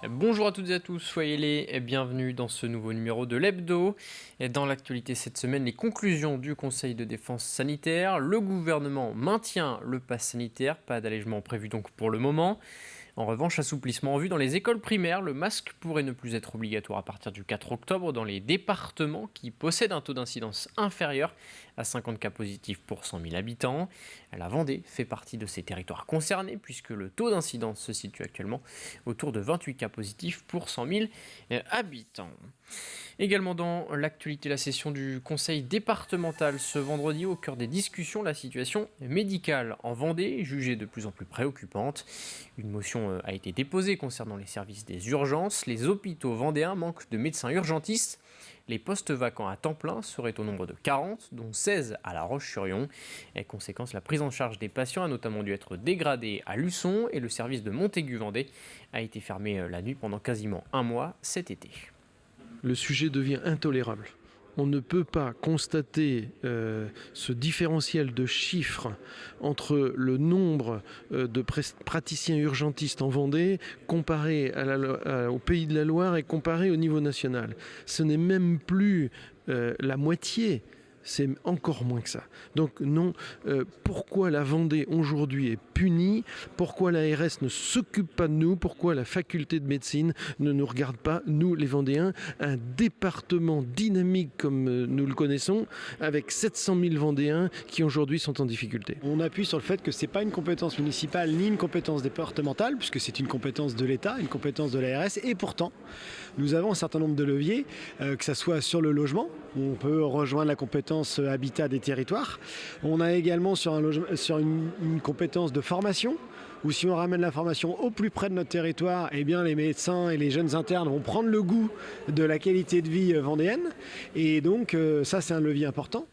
Bonjour à toutes et à tous, soyez les bienvenus dans ce nouveau numéro de l'Hebdo. Et dans l'actualité cette semaine, les conclusions du Conseil de défense sanitaire. Le gouvernement maintient le pass sanitaire, pas d'allègement prévu donc pour le moment. En revanche, assouplissement en vue dans les écoles primaires, le masque pourrait ne plus être obligatoire à partir du 4 octobre dans les départements qui possèdent un taux d'incidence inférieur à 50 cas positifs pour 100 000 habitants. La Vendée fait partie de ces territoires concernés puisque le taux d'incidence se situe actuellement autour de 28 cas positifs pour 100 000 habitants. Également dans l'actualité, la session du conseil départemental ce vendredi, au cœur des discussions, la situation médicale en Vendée, jugée de plus en plus préoccupante. Une motion a été déposée concernant les services des urgences. Les hôpitaux vendéens manquent de médecins urgentistes. Les postes vacants à temps plein seraient au nombre de 40, dont 16 à La Roche-sur-Yon. Et conséquence, la prise en charge des patients a notamment dû être dégradée à Luçon et le service de Montaigu-Vendée a été fermé la nuit pendant quasiment un mois cet été. Le sujet devient intolérable. On ne peut pas constater ce différentiel de chiffres entre le nombre de praticiens urgentistes en Vendée comparé au Pays de la Loire et comparé au niveau national. Ce n'est même plus la moitié. C'est encore moins que ça. Donc non, pourquoi la Vendée aujourd'hui est punie? Pourquoi l'ARS ne s'occupe pas de nous? Pourquoi la faculté de médecine ne nous regarde pas, nous les Vendéens? Un département dynamique comme nous le connaissons, avec 700 000 Vendéens qui aujourd'hui sont en difficulté. On appuie sur le fait que ce n'est pas une compétence municipale ni une compétence départementale, puisque c'est une compétence de l'État, une compétence de l'ARS, et pourtant, nous avons un certain nombre de leviers, que ce soit sur le logement, où on peut rejoindre la compétence habitat des territoires. On a également sur une compétence de formation, où si on ramène la formation au plus près de notre territoire, eh bien les médecins et les jeunes internes vont prendre le goût de la qualité de vie vendéenne. Et donc ça, c'est un levier important.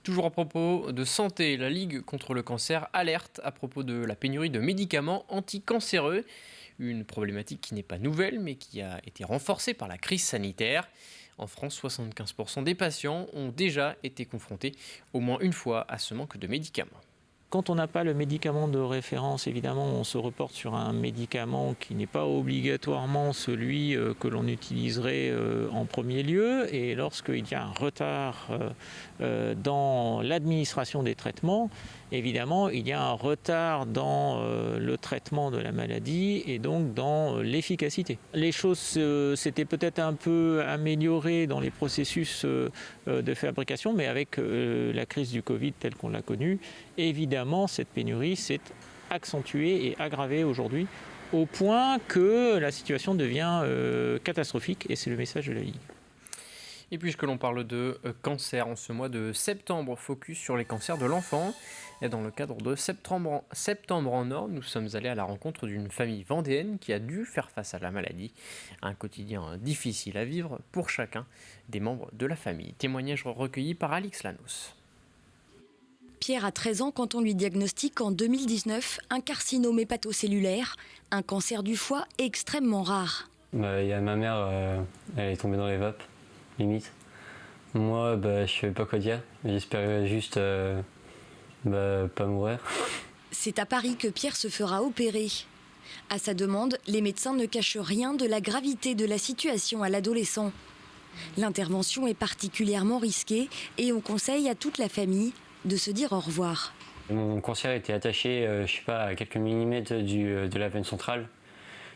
Toujours à propos de santé, la Ligue contre le cancer alerte à propos de la pénurie de médicaments anticancéreux. Une problématique qui n'est pas nouvelle, mais qui a été renforcée par la crise sanitaire. En France, 75% des patients ont déjà été confrontés au moins une fois à ce manque de médicaments. Quand on n'a pas le médicament de référence, évidemment, on se reporte sur un médicament qui n'est pas obligatoirement celui que l'on utiliserait en premier lieu. Et lorsqu'il y a un retard dans l'administration des traitements, évidemment, il y a un retard dans le traitement de la maladie et donc dans l'efficacité. Les choses s'étaient peut-être un peu améliorées dans les processus de fabrication, mais avec la crise du Covid telle qu'on l'a connue, évidemment, cette pénurie s'est accentuée et aggravée aujourd'hui au point que la situation devient catastrophique et c'est le message de la Ligue. Et puisque l'on parle de cancer en ce mois de septembre, focus sur les cancers de l'enfant. Et dans le cadre de Septembre en Or, nous sommes allés à la rencontre d'une famille vendéenne qui a dû faire face à la maladie. Un quotidien difficile à vivre pour chacun des membres de la famille. Témoignage recueilli par Alix Lanos. Pierre a 13 ans quand on lui diagnostique en 2019 un carcinome hépatocellulaire, un cancer du foie extrêmement rare. Il y a ma mère, elle est tombée dans les vapes, limite. Moi, je ne savais pas quoi dire. J'espérais juste pas mourir. C'est à Paris que Pierre se fera opérer. À sa demande, les médecins ne cachent rien de la gravité de la situation à l'adolescent. L'intervention est particulièrement risquée et on conseille à toute la famille de se dire au revoir. Mon cancer était attaché, à quelques millimètres de la veine centrale.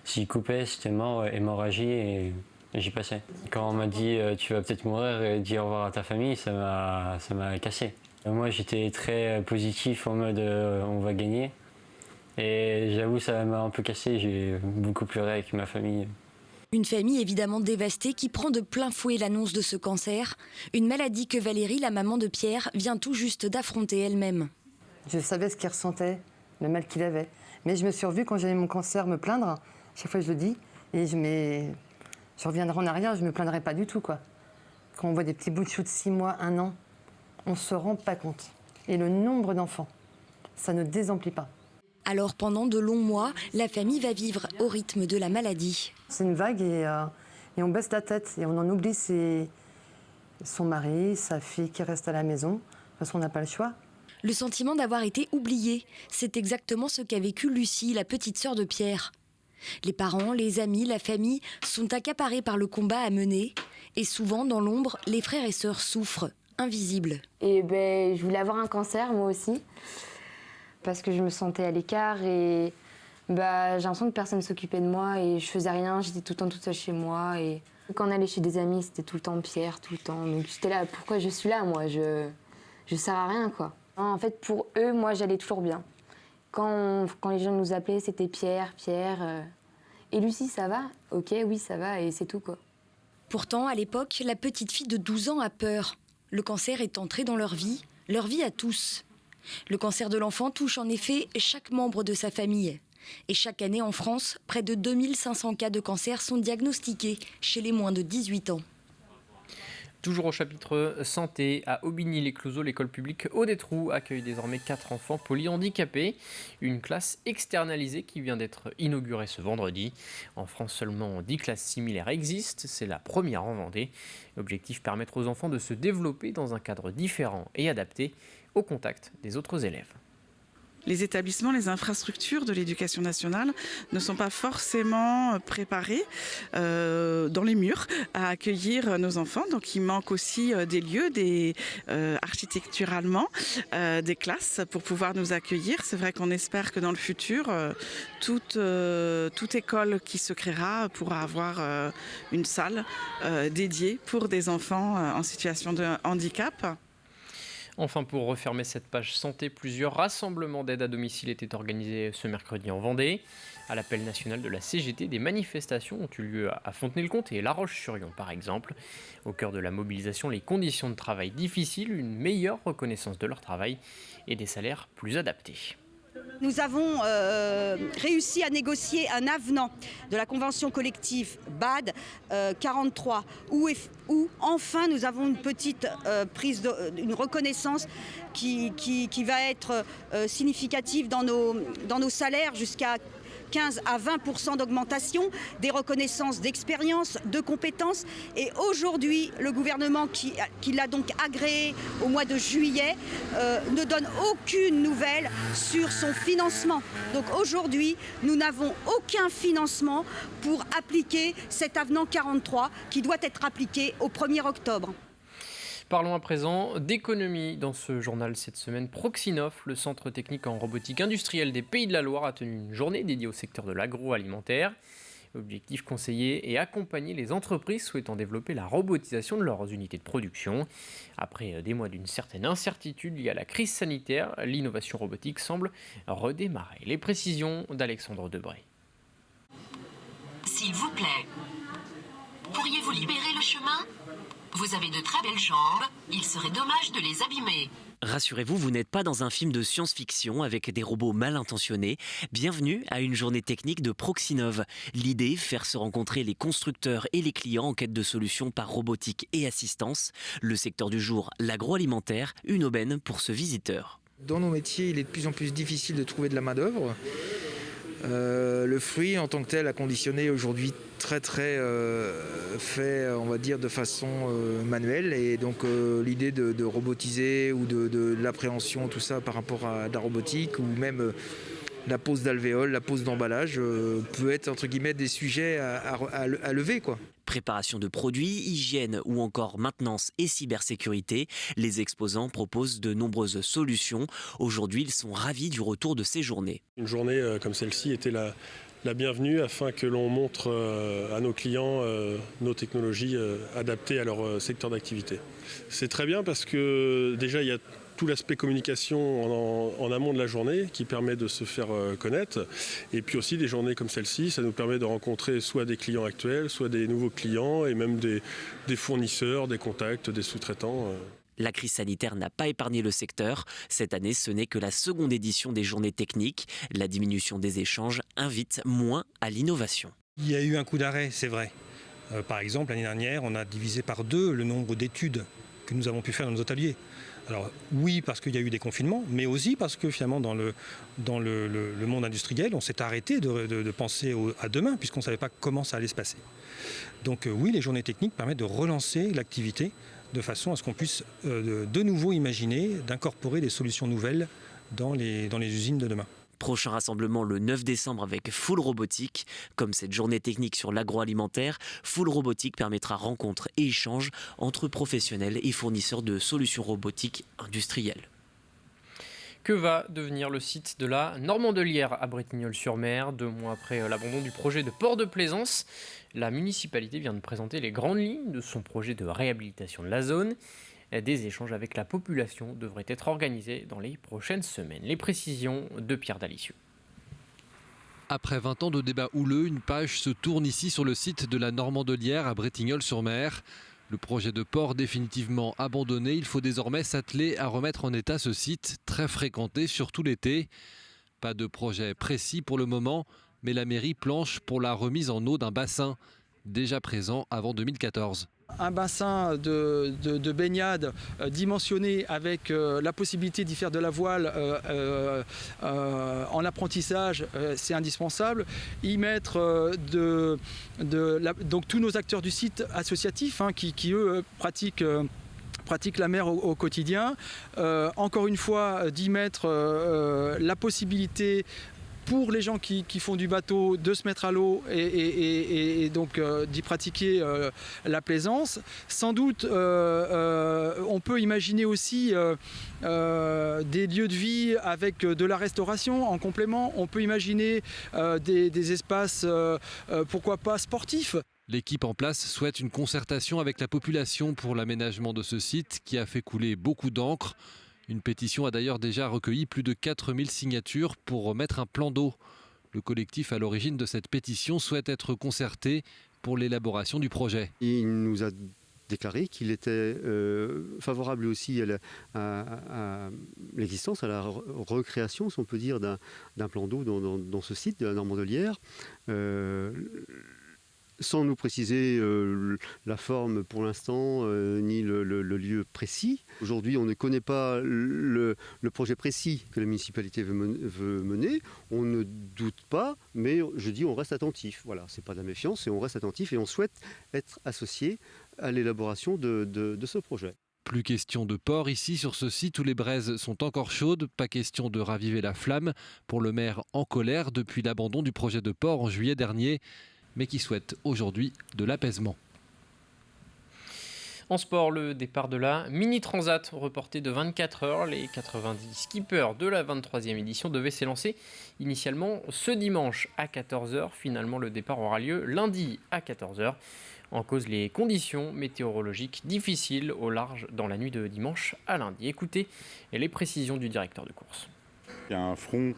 S'il coupait, c'était mort, hémorragie et j'y passais. Quand on m'a dit tu vas peut-être mourir et dire au revoir à ta famille, ça m'a cassé. Moi j'étais très positif en mode on va gagner. Et j'avoue ça m'a un peu cassé, j'ai beaucoup pleuré avec ma famille. Une famille évidemment dévastée qui prend de plein fouet l'annonce de ce cancer. Une maladie que Valérie, la maman de Pierre, vient tout juste d'affronter elle-même. Je savais ce qu'il ressentait, le mal qu'il avait. Mais je me suis revue quand j'avais mon cancer me plaindre. Chaque fois je le dis. Et je reviendrai en arrière, je ne me plaindrai pas du tout, quoi. Quand on voit des petits bouts de chou de 6 mois, 1 an, on ne se rend pas compte. Et le nombre d'enfants, ça ne désemplit pas. Alors pendant de longs mois, la famille va vivre au rythme de la maladie. C'est une vague et on baisse la tête et on en oublie son mari, sa fille qui reste à la maison, parce qu'on n'a pas le choix. Le sentiment d'avoir été oublié, c'est exactement ce qu'a vécu Lucie, la petite sœur de Pierre. Les parents, les amis, la famille sont accaparés par le combat à mener. Et souvent, dans l'ombre, les frères et sœurs souffrent, invisibles. Et je voulais avoir un cancer, moi aussi, parce que je me sentais à l'écart et j'ai l'impression que personne ne s'occupait de moi et je faisais rien, j'étais tout le temps toute seule chez moi. Et quand on allait chez des amis, c'était tout le temps Pierre, tout le temps. Donc j'étais là, pourquoi je suis là, moi, je sers à rien, quoi. En fait, pour eux, moi, j'allais toujours bien. Quand les gens nous appelaient, c'était Pierre. Et Lucie, ça va? Ok, oui, ça va, et c'est tout, quoi. Pourtant, à l'époque, la petite fille de 12 ans a peur. Le cancer est entré dans leur vie à tous. Le cancer de l'enfant touche en effet chaque membre de sa famille. Et chaque année en France, près de 2500 cas de cancer sont diagnostiqués chez les moins de 18 ans. Toujours au chapitre santé, à Aubigny-les-Clouzot, l'école publique Audetrou accueille désormais 4 enfants polyhandicapés. Une classe externalisée qui vient d'être inaugurée ce vendredi. En France, seulement 10 classes similaires existent. C'est la première en Vendée. L'objectif, permettre aux enfants de se développer dans un cadre différent et adapté au contact des autres élèves. Les établissements, les infrastructures de l'éducation nationale ne sont pas forcément préparés dans les murs à accueillir nos enfants. Donc il manque aussi des lieux, architecturalement, des classes pour pouvoir nous accueillir. C'est vrai qu'on espère que dans le futur, toute école qui se créera pourra avoir une salle dédiée pour des enfants en situation de handicap. Enfin, pour refermer cette page santé, plusieurs rassemblements d'aide à domicile étaient organisés ce mercredi en Vendée. À l'appel national de la CGT, des manifestations ont eu lieu à Fontenay-le-Comte et La Roche-sur-Yon par exemple. Au cœur de la mobilisation, les conditions de travail difficiles, une meilleure reconnaissance de leur travail et des salaires plus adaptés. Nous avons réussi à négocier un avenant de la convention collective BAD 43 où enfin nous avons une petite une reconnaissance qui va être significative dans nos salaires jusqu'à 15 à 20% d'augmentation, des reconnaissances d'expérience, de compétences. Et aujourd'hui, le gouvernement qui l'a donc agréé au mois de juillet ne donne aucune nouvelle sur son financement. Donc aujourd'hui, nous n'avons aucun financement pour appliquer cet avenant 43 qui doit être appliqué au 1er octobre. Parlons à présent d'économie. Dans ce journal cette semaine, Proxinov, le centre technique en robotique industrielle des Pays de la Loire, a tenu une journée dédiée au secteur de l'agroalimentaire. Objectif, conseiller et accompagner les entreprises souhaitant développer la robotisation de leurs unités de production. Après des mois d'une certaine incertitude liée à la crise sanitaire, l'innovation robotique semble redémarrer. Les précisions d'Alexandre Debray. S'il vous plaît, pourriez-vous libérer le chemin ? Vous avez de très belles jambes, il serait dommage de les abîmer. Rassurez-vous, vous n'êtes pas dans un film de science-fiction avec des robots mal intentionnés. Bienvenue à une journée technique de Proxinov. L'idée, faire se rencontrer les constructeurs et les clients en quête de solutions par robotique et assistance. Le secteur du jour, l'agroalimentaire, une aubaine pour ce visiteur. Dans nos métiers, il est de plus en plus difficile de trouver de la main-d'œuvre. Le fruit en tant que tel a conditionné aujourd'hui très fait, on va dire, de façon manuelle, et donc l'idée de robotiser ou de l'appréhension, tout ça par rapport à la robotique, ou même la pose d'alvéole, la pose d'emballage peut être entre guillemets des sujets à lever, quoi. Préparation de produits, hygiène ou encore maintenance et cybersécurité, les exposants proposent de nombreuses solutions. Aujourd'hui, ils sont ravis du retour de ces journées. Une journée comme celle-ci était la bienvenue afin que l'on montre à nos clients nos technologies adaptées à leur secteur d'activité. C'est très bien parce que déjà il y a tout l'aspect communication en amont de la journée qui permet de se faire connaître, et puis aussi des journées comme celle-ci, ça nous permet de rencontrer soit des clients actuels, soit des nouveaux clients, et même des fournisseurs, des contacts, des sous-traitants. La crise sanitaire n'a pas épargné le secteur. Cette année, ce n'est que la seconde édition des journées techniques. La diminution des échanges invite moins à l'innovation. Il y a eu un coup d'arrêt, c'est vrai. Par exemple, l'année dernière, on a divisé par 2 le nombre d'études que nous avons pu faire dans nos ateliers. Alors oui, parce qu'il y a eu des confinements, mais aussi parce que finalement dans le monde industriel, on s'est arrêté de penser à demain, puisqu'on ne savait pas comment ça allait se passer. Donc oui, les journées techniques permettent de relancer l'activité de façon à ce qu'on puisse de nouveau imaginer d'incorporer des solutions nouvelles dans les usines de demain. Prochain rassemblement le 9 décembre avec Full Robotique. Comme cette journée technique sur l'agroalimentaire, Full Robotique permettra rencontres et échanges entre professionnels et fournisseurs de solutions robotiques industrielles. Que va devenir le site de la Normandelière à Bretignolles-sur-Mer 2 mois après l'abandon du projet de port de plaisance? La municipalité vient de présenter les grandes lignes de son projet de réhabilitation de la zone. Des échanges avec la population devraient être organisés dans les prochaines semaines. Les précisions de Pierre Dalicieux. Après 20 ans de débats houleux, une page se tourne ici sur le site de la Normandelière à Bretignolles-sur-Mer. Le projet de port définitivement abandonné, il faut désormais s'atteler à remettre en état ce site très fréquenté, surtout l'été. Pas de projet précis pour le moment, mais la mairie planche pour la remise en eau d'un bassin déjà présent avant 2014. Un bassin de baignade dimensionné avec la possibilité d'y faire de la voile en apprentissage, c'est indispensable. Y mettre donc tous nos acteurs du site associatif qui eux pratiquent la mer au quotidien. Encore une fois, d'y mettre la possibilité pour les gens qui font du bateau de se mettre à l'eau et donc d'y pratiquer la plaisance. Sans doute, on peut imaginer aussi des lieux de vie avec de la restauration en complément. On peut imaginer des espaces, pourquoi pas, sportifs. L'équipe en place souhaite une concertation avec la population pour l'aménagement de ce site qui a fait couler beaucoup d'encre. Une pétition a d'ailleurs déjà recueilli plus de 4000 signatures pour remettre un plan d'eau. Le collectif à l'origine de cette pétition souhaite être concerté pour l'élaboration du projet. Il nous a déclaré qu'il était favorable aussi à l'existence, à la recréation, si on peut dire, d'un plan d'eau dans ce site de la Normandelière. Sans nous préciser la forme pour l'instant, ni le lieu précis. Aujourd'hui, on ne connaît pas le projet précis que la municipalité veut mener. On ne doute pas, mais je dis on reste attentif. Voilà, c'est pas de la méfiance, et on reste attentif et on souhaite être associé à l'élaboration de ce projet. Plus question de port ici sur ce site où les braises sont encore chaudes, pas question de raviver la flamme pour le maire en colère depuis l'abandon du projet de port en juillet dernier, mais qui souhaite aujourd'hui de l'apaisement. En sport, le départ de la Mini Transat reporté de 24 heures. Les 90 skippers de la 23e édition devaient s'élancer initialement ce dimanche à 14h. Finalement, le départ aura lieu lundi à 14h. En cause, les conditions météorologiques difficiles au large dans la nuit de dimanche à lundi. Écoutez les précisions du directeur de course. Il y a un front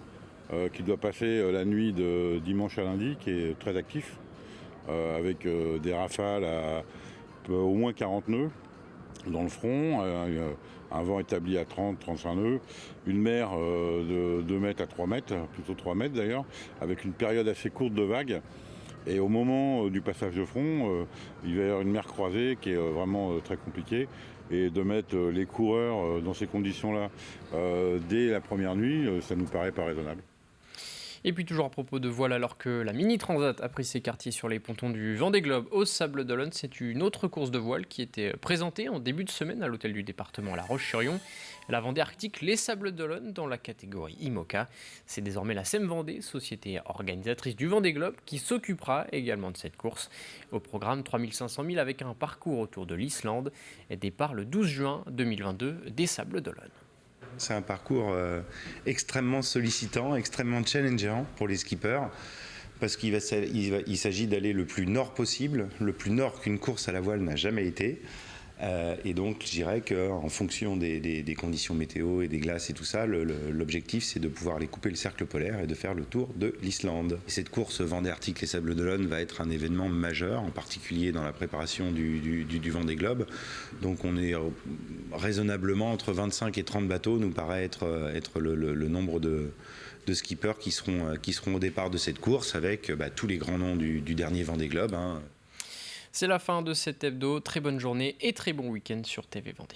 qui doit passer la nuit de dimanche à lundi qui est très actif. Avec des rafales à au moins 40 nœuds dans le front, un vent établi à 30-35 nœuds, une mer de 2 mètres à 3 mètres, plutôt 3 mètres d'ailleurs, avec une période assez courte de vagues. Et au moment du passage de front, il va y avoir une mer croisée qui est vraiment très compliquée. Et de mettre les coureurs dans ces conditions-là dès la première nuit, ça nous paraît pas raisonnable. Et puis toujours à propos de voile, alors que la Mini Transat a pris ses quartiers sur les pontons du Vendée Globe aux Sables d'Olonne, c'est une autre course de voile qui était présentée en début de semaine à l'hôtel du département à La Roche-sur-Yon. La Vendée Arctique, les Sables d'Olonne dans la catégorie IMOCA. C'est désormais la SEM Vendée, société organisatrice du Vendée Globe, qui s'occupera également de cette course. Au programme 3500 000 avec un parcours autour de l'Islande. Départ le 12 juin 2022 des Sables d'Olonne. C'est un parcours extrêmement sollicitant, extrêmement challengeant pour les skippers, parce qu'il s'agit d'aller le plus nord possible, le plus nord qu'une course à la voile n'a jamais été. Et donc je dirais qu'en fonction des conditions météo et des glaces et tout ça, l'objectif c'est de pouvoir aller couper le cercle polaire et de faire le tour de l'Islande. Cette course Vendée Arctique les Sables d'Olonne va être un événement majeur, en particulier dans la préparation du Vendée Globe. Donc on est raisonnablement entre 25 et 30 bateaux, nous paraît être le nombre de skippers qui seront au départ de cette course avec tous les grands noms du dernier Vendée Globe. C'est la fin de cet hebdo. Très bonne journée et très bon week-end sur TV Vendée.